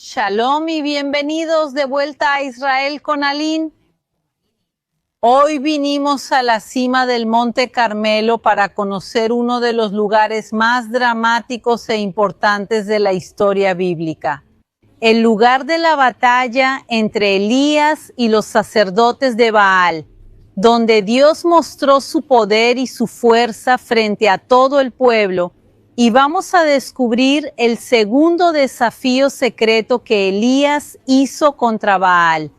Shalom y bienvenidos de vuelta a Israel con Aline. Hoy vinimos a la cima del Monte Carmelo para conocer uno de los lugares más dramáticos e importantes de la historia bíblica. El lugar de la batalla entre Elías y los sacerdotes de Baal, donde Dios mostró su poder y su fuerza frente a todo el pueblo. Y vamos a descubrir el segundo desafío secreto que Elías hizo contra Baal.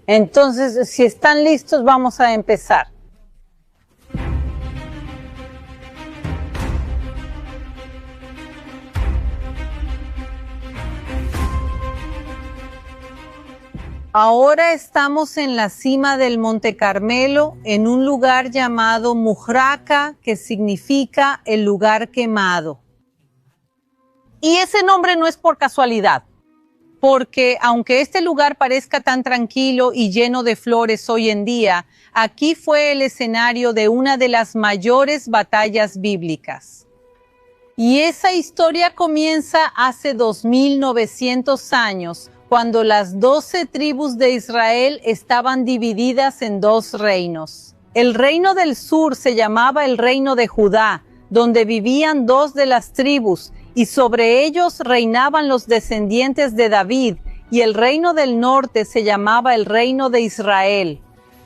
Entonces, si están listos, vamos a empezar. Ahora estamos en la cima del Monte Carmelo, en un lugar llamado Mujraca, que significa el lugar quemado. Y ese nombre no es por casualidad, porque aunque este lugar parezca tan tranquilo y lleno de flores hoy en día, aquí fue el escenario de una de las mayores batallas bíblicas. Y esa historia comienza hace 2900 años, cuando las 12 tribus de Israel estaban divididas en dos reinos. El reino del sur se llamaba el reino de Judá, donde vivían dos de las tribus, y sobre ellos reinaban los descendientes de David, y el reino del norte se llamaba el reino de Israel.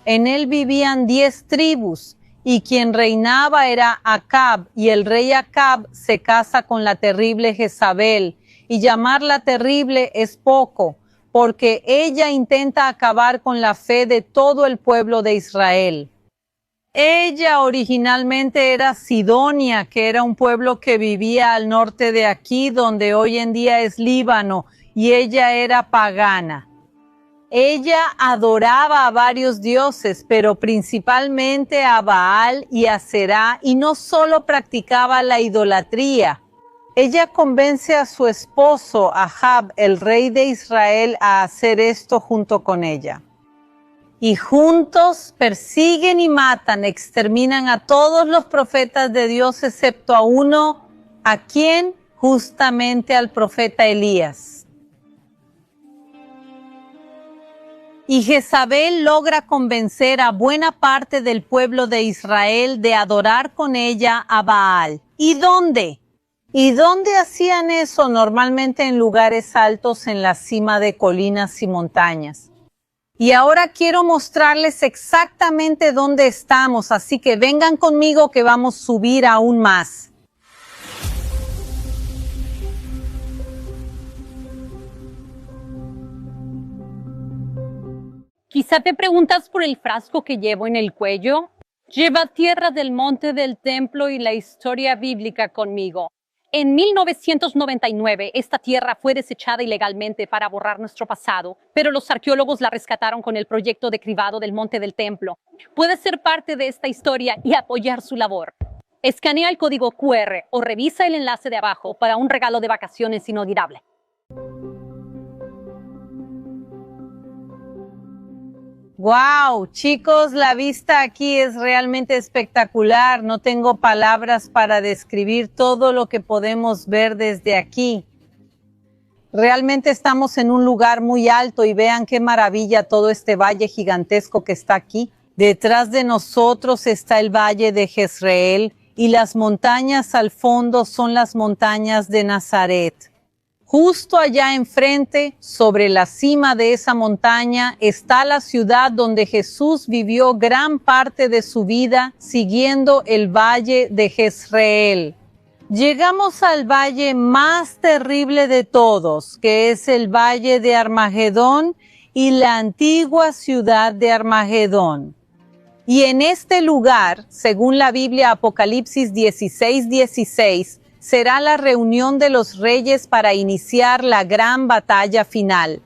En él vivían 10 tribus, y quien reinaba era Acab, y el rey Acab se casa con la terrible Jezabel, y llamarla terrible es poco, porque ella intenta acabar con la fe de todo el pueblo de Israel. Ella originalmente era Sidonia, que era un pueblo que vivía al norte de aquí, donde hoy en día es Líbano, y ella era pagana. Ella adoraba a varios dioses, pero principalmente a Baal y a Será, y no solo practicaba la idolatría. Ella convence a su esposo, Ahab, el rey de Israel, a hacer esto junto con ella. Y juntos persiguen y matan, exterminan a todos los profetas de Dios excepto a uno, ¿a quién? Justamente al profeta Elías. Y Jezabel logra convencer a buena parte del pueblo de Israel de adorar con ella a Baal. ¿Y dónde? ¿Y dónde hacían eso? Normalmente en lugares altos, en la cima de colinas y montañas. Y ahora quiero mostrarles exactamente dónde estamos, así que vengan conmigo que vamos a subir aún más. Quizá te preguntas por el frasco que llevo en el cuello. Lleva tierra del monte del templo y la historia bíblica conmigo. En 1999, esta tierra fue desechada ilegalmente para borrar nuestro pasado, pero los arqueólogos la rescataron con el proyecto de cribado del Monte del Templo. Puedes ser parte de esta historia y apoyar su labor. Escanea el código QR o revisa el enlace de abajo para un regalo de vacaciones inolvidable. ¡Wow! Chicos, la vista aquí es realmente espectacular. No tengo palabras para describir todo lo que podemos ver desde aquí. Realmente estamos en un lugar muy alto y vean qué maravilla todo este valle gigantesco que está aquí. Detrás de nosotros está el valle de Jezreel y las montañas al fondo son las montañas de Nazaret. Justo allá enfrente, sobre la cima de esa montaña, está la ciudad donde Jesús vivió gran parte de su vida siguiendo el valle de Jezreel. Llegamos al valle más terrible de todos, que es el valle de Armagedón y la antigua ciudad de Armagedón. Y en este lugar, según la Biblia Apocalipsis 16:16, será la reunión de los reyes para iniciar la gran batalla final.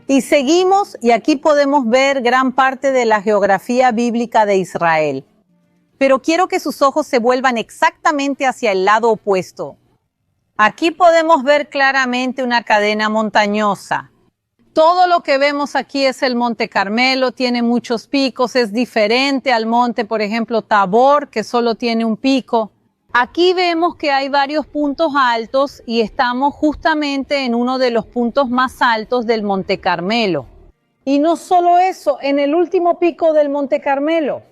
Y seguimos, y aquí podemos ver gran parte de la geografía bíblica de Israel. Pero quiero que sus ojos se vuelvan exactamente hacia el lado opuesto. Aquí podemos ver claramente una cadena montañosa. Todo lo que vemos aquí es el Monte Carmelo, tiene muchos picos, es diferente al monte, por ejemplo, Tabor, que solo tiene un pico. Aquí vemos que hay varios puntos altos y estamos justamente en uno de los puntos más altos del Monte Carmelo. Y no solo eso, en el último pico del Monte Carmelo.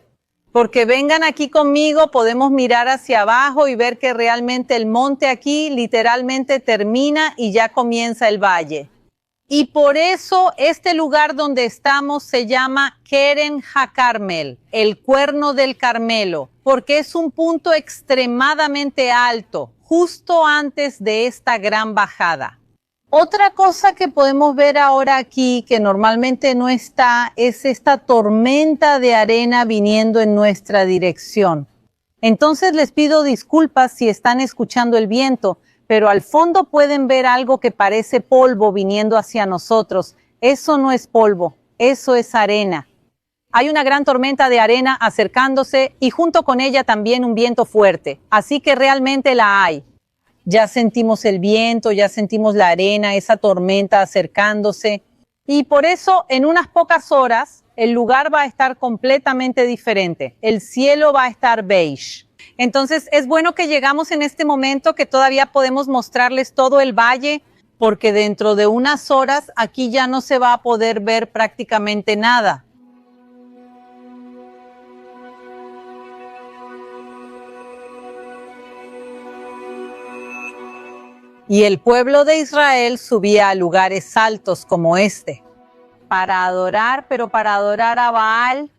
Porque vengan aquí conmigo, podemos mirar hacia abajo y ver que realmente el monte aquí literalmente termina y ya comienza el valle. Y por eso este lugar donde estamos se llama Keren HaCarmel, el cuerno del Carmelo, porque es un punto extremadamente alto, justo antes de esta gran bajada. Otra cosa que podemos ver ahora aquí, que normalmente no está, es esta tormenta de arena viniendo en nuestra dirección. Entonces les pido disculpas si están escuchando el viento, pero al fondo pueden ver algo que parece polvo viniendo hacia nosotros. Eso no es polvo, eso es arena. Hay una gran tormenta de arena acercándose y junto con ella también un viento fuerte, así que realmente la hay. Ya sentimos el viento, ya sentimos la arena, esa tormenta acercándose. Y por eso en unas pocas horas el lugar va a estar completamente diferente. El cielo va a estar beige. Entonces es bueno que llegamos en este momento que todavía podemos mostrarles todo el valle, porque dentro de unas horas aquí ya no se va a poder ver prácticamente nada. Y el pueblo de Israel subía a lugares altos como este, para adorar, pero para adorar a Baal.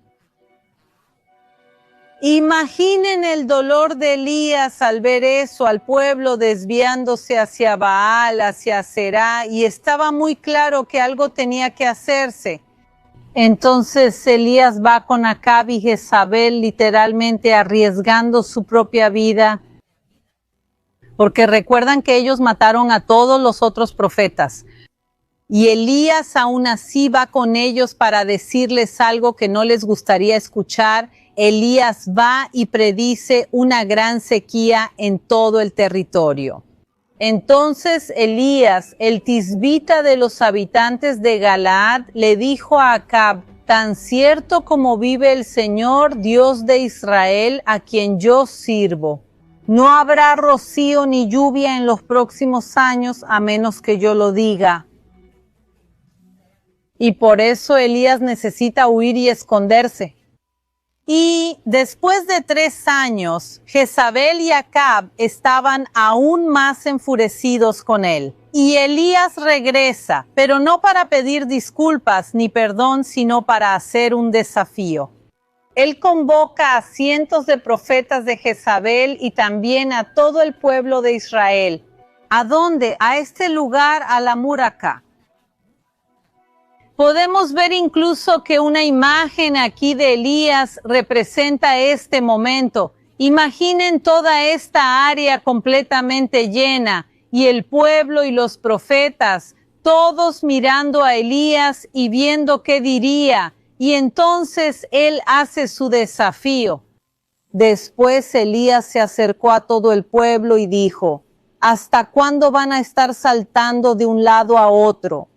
Imaginen el dolor de Elías al ver eso, al pueblo desviándose hacia Baal, hacia Será, y estaba muy claro que algo tenía que hacerse. Entonces Elías va con Acab y Jezabel, literalmente arriesgando su propia vida, porque recuerdan que ellos mataron a todos los otros profetas. Y Elías aún así va con ellos para decirles algo que no les gustaría escuchar. Elías va y predice una gran sequía en todo el territorio. Entonces Elías, el tisbita de los habitantes de Galaad, le dijo a Acab: tan cierto como vive el Señor, Dios de Israel, a quien yo sirvo, no habrá rocío ni lluvia en los próximos años a menos que yo lo diga. Y por eso Elías necesita huir y esconderse. Y después de 3 años, Jezabel y Acab estaban aún más enfurecidos con él. Y Elías regresa, pero no para pedir disculpas ni perdón, sino para hacer un desafío. Él convoca a cientos de profetas de Jezabel y también a todo el pueblo de Israel. ¿A dónde? A este lugar, a la Muraca. Podemos ver incluso que una imagen aquí de Elías representa este momento. Imaginen toda esta área completamente llena y el pueblo y los profetas, todos mirando a Elías y viendo qué diría. Y entonces él hace su desafío. Después Elías se acercó a todo el pueblo y dijo: ¿hasta cuándo van a estar saltando de un lado a otro?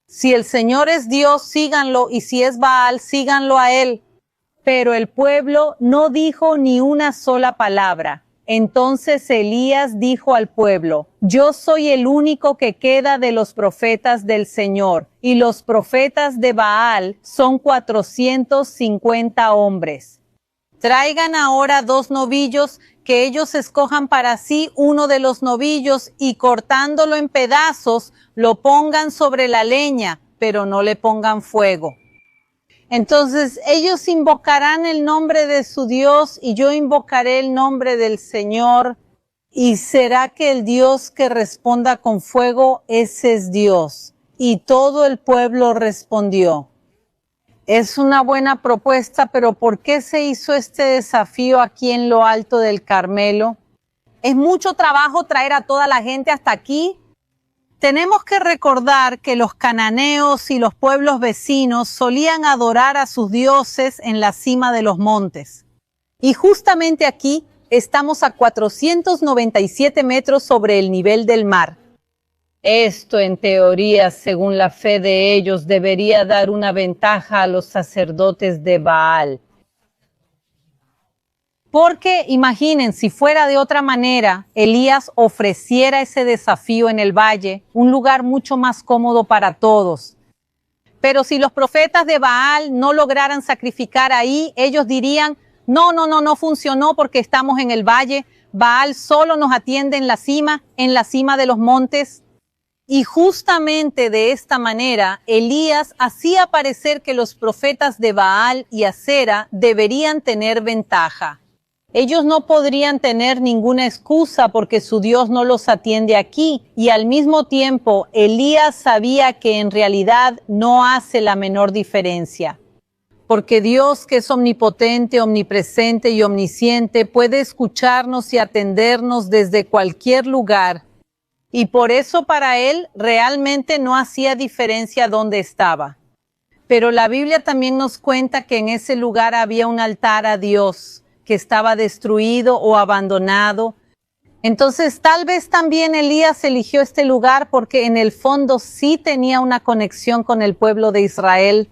Si el Señor es Dios, síganlo, y si es Baal, síganlo a él. Pero el pueblo no dijo ni una sola palabra. Entonces Elías dijo al pueblo: yo soy el único que queda de los profetas del Señor, y los profetas de Baal son 450 hombres. Traigan ahora 2 novillos, que ellos escojan para sí uno de los novillos, y cortándolo en pedazos, lo pongan sobre la leña, pero no le pongan fuego. Entonces ellos invocarán el nombre de su Dios y yo invocaré el nombre del Señor. Y será que el Dios que responda con fuego, ese es Dios. Y todo el pueblo respondió. Es una buena propuesta, pero ¿por qué se hizo este desafío aquí en lo alto del Carmelo? ¿Es mucho trabajo traer a toda la gente hasta aquí? Tenemos que recordar que los cananeos y los pueblos vecinos solían adorar a sus dioses en la cima de los montes. Y justamente aquí estamos a 497 metros sobre el nivel del mar. Esto, en teoría, según la fe de ellos, debería dar una ventaja a los sacerdotes de Baal. Porque imaginen, si fuera de otra manera, Elías ofreciera ese desafío en el valle, un lugar mucho más cómodo para todos. Pero si los profetas de Baal no lograran sacrificar ahí, ellos dirían, no funcionó porque estamos en el valle. Baal solo nos atiende en la cima de los montes. Y justamente de esta manera, Elías hacía parecer que los profetas de Baal y Acera deberían tener ventaja. Ellos no podrían tener ninguna excusa porque su Dios no los atiende aquí, y al mismo tiempo Elías sabía que en realidad no hace la menor diferencia. Porque Dios, que es omnipotente, omnipresente y omnisciente, puede escucharnos y atendernos desde cualquier lugar. Y por eso para él realmente no hacía diferencia dónde estaba. Pero la Biblia también nos cuenta que en ese lugar había un altar a Dios, que estaba destruido o abandonado. Entonces tal vez también Elías eligió este lugar porque en el fondo sí tenía una conexión con el pueblo de Israel.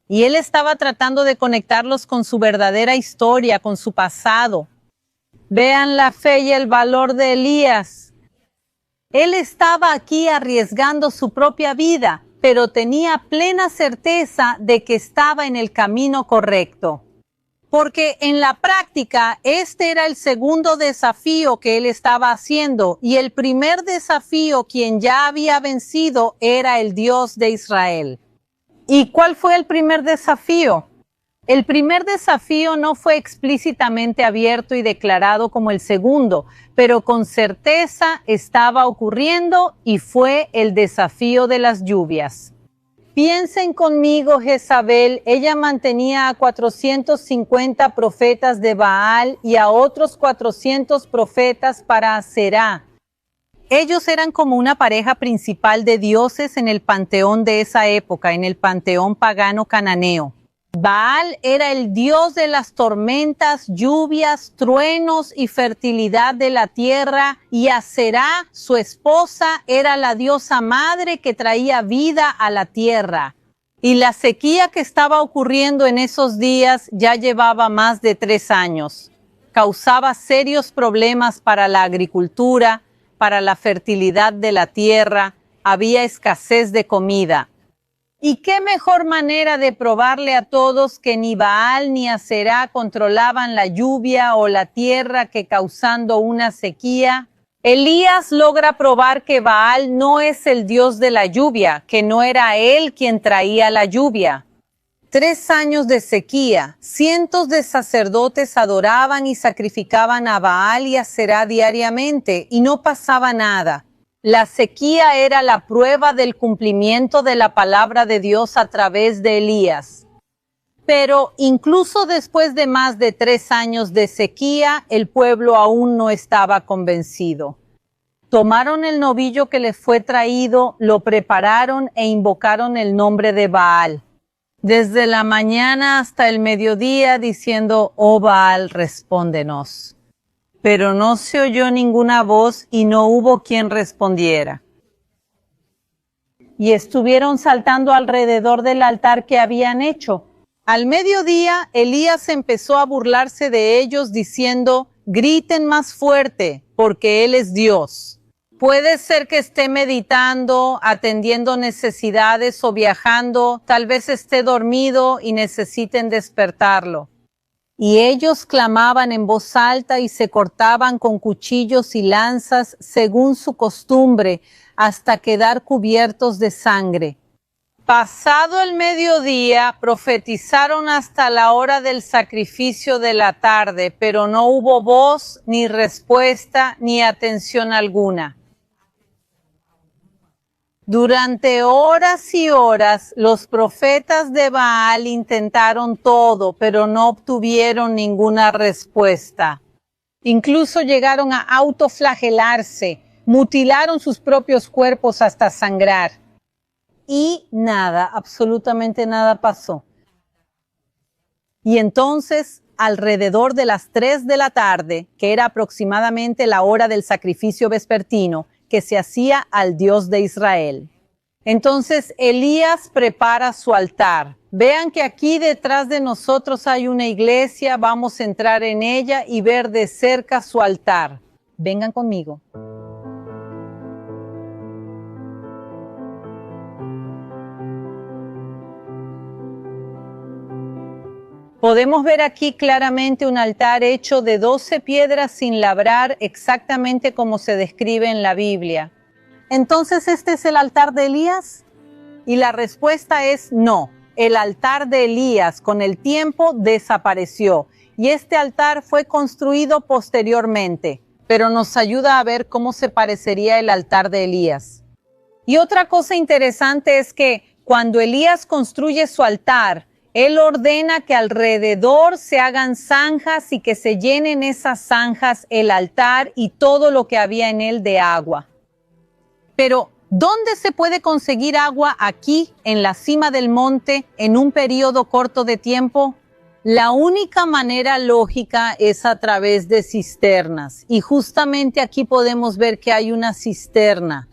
Y él estaba tratando de conectarlos con su verdadera historia, con su pasado. Vean la fe y el valor de Elías. Él estaba aquí arriesgando su propia vida, pero tenía plena certeza de que estaba en el camino correcto. Porque en la práctica, este era el segundo desafío que él estaba haciendo, y el primer desafío, quien ya había vencido, era el Dios de Israel. ¿Y cuál fue el primer desafío? El primer desafío no fue explícitamente abierto y declarado como el segundo, pero con certeza estaba ocurriendo y fue el desafío de las lluvias. Piensen conmigo, Jezabel, ella mantenía a 450 profetas de Baal y a otros 400 profetas para Aserá. Ellos eran como una pareja principal de dioses en el panteón de esa época, en el panteón pagano cananeo. Baal era el dios de las tormentas, lluvias, truenos y fertilidad de la tierra, y Aserá, su esposa, era la diosa madre que traía vida a la tierra. Y la sequía que estaba ocurriendo en esos días ya llevaba más de 3 años. Causaba serios problemas para la agricultura, para la fertilidad de la tierra, había escasez de comida. ¿Y qué mejor manera de probarle a todos que ni Baal ni Aserá controlaban la lluvia o la tierra que causando una sequía? Elías logra probar que Baal no es el dios de la lluvia, que no era él quien traía la lluvia. 3 años de sequía, cientos de sacerdotes adoraban y sacrificaban a Baal y Aserá diariamente y no pasaba nada. La sequía era la prueba del cumplimiento de la palabra de Dios a través de Elías. Pero incluso después de más de 3 años de sequía, el pueblo aún no estaba convencido. Tomaron el novillo que les fue traído, lo prepararon e invocaron el nombre de Baal. Desde la mañana hasta el mediodía diciendo, oh Baal, respóndenos. Pero no se oyó ninguna voz y no hubo quien respondiera. Y estuvieron saltando alrededor del altar que habían hecho. Al mediodía, Elías empezó a burlarse de ellos diciendo, griten más fuerte, porque Él es Dios. Puede ser que esté meditando, atendiendo necesidades o viajando, tal vez esté dormido y necesiten despertarlo. Y ellos clamaban en voz alta y se cortaban con cuchillos y lanzas según su costumbre hasta quedar cubiertos de sangre. Pasado el mediodía, profetizaron hasta la hora del sacrificio de la tarde, pero no hubo voz, ni respuesta, ni atención alguna. Durante horas y horas, los profetas de Baal intentaron todo, pero no obtuvieron ninguna respuesta. Incluso llegaron a autoflagelarse, mutilaron sus propios cuerpos hasta sangrar. Y nada, absolutamente nada pasó. Y entonces, alrededor de las 3 de la tarde, que era aproximadamente la hora del sacrificio vespertino, que se hacía al Dios de Israel, Entonces Elías prepara su altar. Vean que aquí detrás de nosotros hay una iglesia, vamos a entrar en ella y ver de cerca su altar. Vengan conmigo. Podemos ver aquí claramente un altar hecho de 12 piedras sin labrar, exactamente como se describe en la Biblia. Entonces, ¿este es el altar de Elías? Y la respuesta es no. El altar de Elías con el tiempo desapareció y este altar fue construido posteriormente, pero nos ayuda a ver cómo se parecería el altar de Elías. Y otra cosa interesante es que cuando Elías construye su altar, él ordena que alrededor se hagan zanjas y que se llenen esas zanjas el altar y todo lo que había en él de agua. Pero, ¿dónde se puede conseguir agua aquí, en la cima del monte, en un periodo corto de tiempo? La única manera lógica es a través de cisternas. Y justamente aquí podemos ver que hay una cisterna.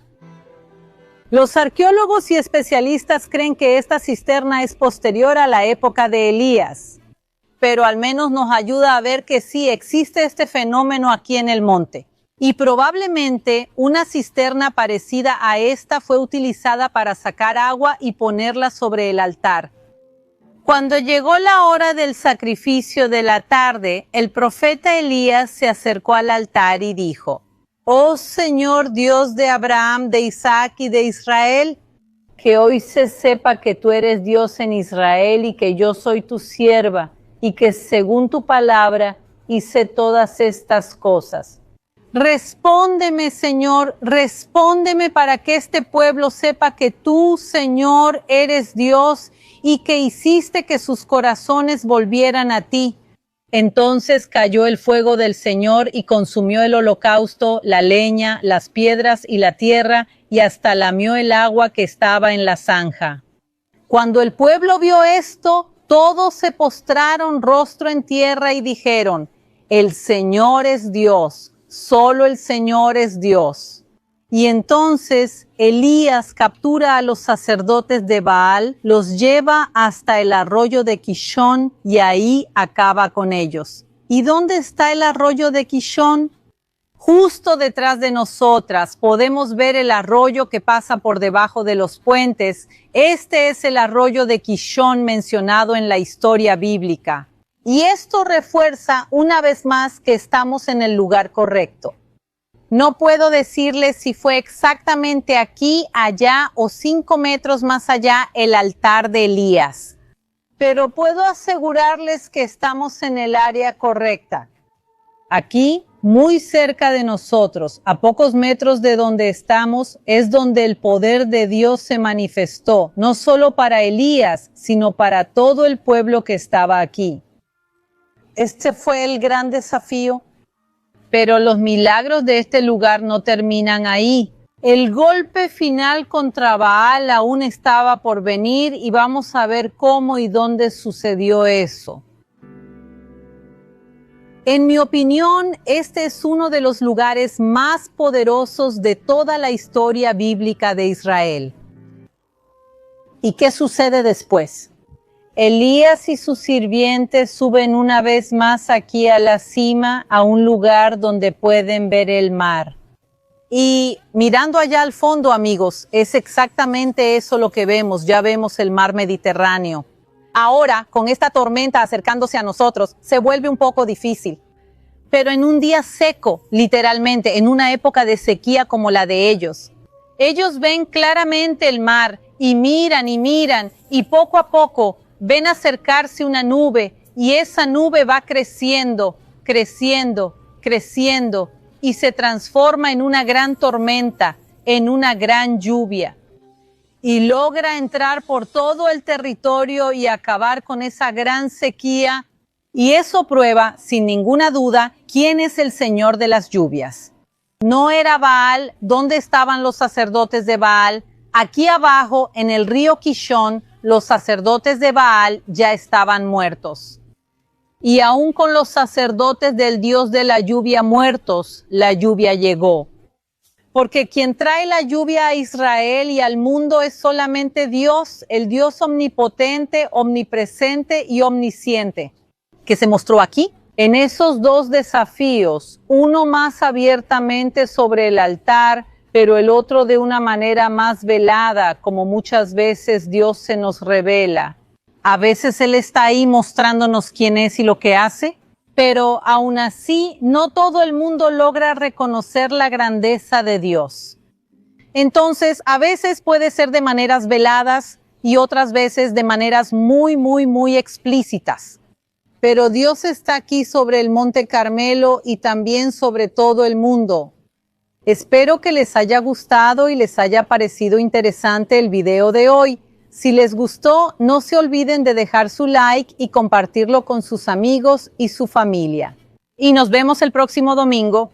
Los arqueólogos y especialistas creen que esta cisterna es posterior a la época de Elías, pero al menos nos ayuda a ver que sí existe este fenómeno aquí en el monte. Y probablemente una cisterna parecida a esta fue utilizada para sacar agua y ponerla sobre el altar. Cuando llegó la hora del sacrificio de la tarde, el profeta Elías se acercó al altar y dijo: «Oh Señor Dios de Abraham, de Isaac y de Israel, que hoy se sepa que tú eres Dios en Israel y que yo soy tu sierva y que según tu palabra hice todas estas cosas. Respóndeme, Señor, respóndeme para que este pueblo sepa que tú, Señor, eres Dios y que hiciste que sus corazones volvieran a ti». Entonces cayó el fuego del Señor y consumió el holocausto, la leña, las piedras y la tierra, y hasta lamió el agua que estaba en la zanja. Cuando el pueblo vio esto, todos se postraron rostro en tierra y dijeron: «El Señor es Dios, solo el Señor es Dios». Y entonces Elías captura a los sacerdotes de Baal, los lleva hasta el arroyo de Kishón y ahí acaba con ellos. ¿Y dónde está el arroyo de Kishón? Justo detrás de nosotras podemos ver el arroyo que pasa por debajo de los puentes. Este es el arroyo de Kishón mencionado en la historia bíblica. Y esto refuerza una vez más que estamos en el lugar correcto. No puedo decirles si fue exactamente aquí, allá o 5 metros más allá el altar de Elías, pero puedo asegurarles que estamos en el área correcta. Aquí, muy cerca de nosotros, a pocos metros de donde estamos, es donde el poder de Dios se manifestó, no solo para Elías, sino para todo el pueblo que estaba aquí. Este fue el gran desafío. Pero los milagros de este lugar no terminan ahí. El golpe final contra Baal aún estaba por venir y vamos a ver cómo y dónde sucedió eso. En mi opinión, este es uno de los lugares más poderosos de toda la historia bíblica de Israel. ¿Y qué sucede después? Elías y sus sirvientes suben una vez más aquí a la cima, a un lugar donde pueden ver el mar. Y mirando allá al fondo, amigos, es exactamente eso lo que vemos. Ya vemos el mar Mediterráneo. Ahora, con esta tormenta acercándose a nosotros, se vuelve un poco difícil. Pero en un día seco, literalmente, en una época de sequía como la de ellos, ven claramente el mar y miran, y poco a poco ven acercarse una nube y esa nube va creciendo, y se transforma en una gran tormenta, en una gran lluvia. Y logra entrar por todo el territorio y acabar con esa gran sequía. Y eso prueba, sin ninguna duda, quién es el Señor de las lluvias. No era Baal. ¿Dónde estaban los sacerdotes de Baal? Aquí abajo, en el río Kishón, los sacerdotes de Baal ya estaban muertos. Y aún con los sacerdotes del Dios de la lluvia muertos, la lluvia llegó. Porque quien trae la lluvia a Israel y al mundo es solamente Dios, el Dios omnipotente, omnipresente y omnisciente, que se mostró aquí. En esos dos desafíos, uno más abiertamente sobre el altar, pero el otro de una manera más velada, como muchas veces Dios se nos revela. A veces Él está ahí mostrándonos quién es y lo que hace, pero aún así no todo el mundo logra reconocer la grandeza de Dios. Entonces, a veces puede ser de maneras veladas y otras veces de maneras muy explícitas. Pero Dios está aquí sobre el Monte Carmelo y también sobre todo el mundo. Espero que les haya gustado y les haya parecido interesante el video de hoy. Si les gustó, no se olviden de dejar su like y compartirlo con sus amigos y su familia. Y nos vemos el próximo domingo.